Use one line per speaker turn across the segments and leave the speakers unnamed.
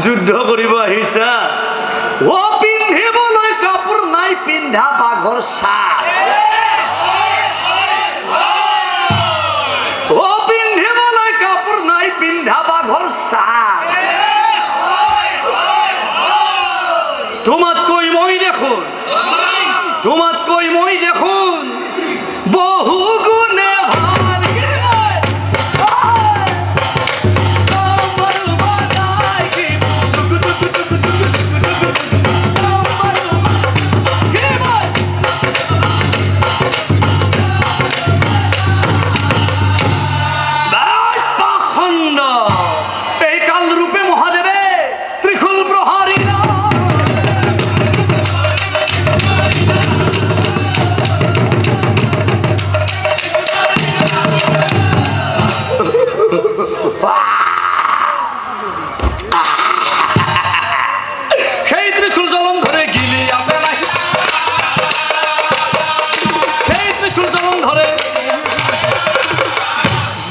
যুদ্ধ করিব আহিছা ও পিন্ধিবলৈ কাপোৰ নাই পিন্ধা বাঘৰ ছাল ও পিন্ধিবলৈ কাপোৰ নাই পিন্ধা বাঘৰ ছাল তোমাতকৈ মই দেখোন বহু গুণে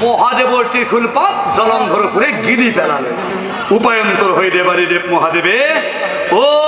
মহাদেবর ত্রিশূল পাত জলন্ধর করে গিলি পেলালেন উপায়ন্তর হয়ে দেবারি দেব মহাদেবে ও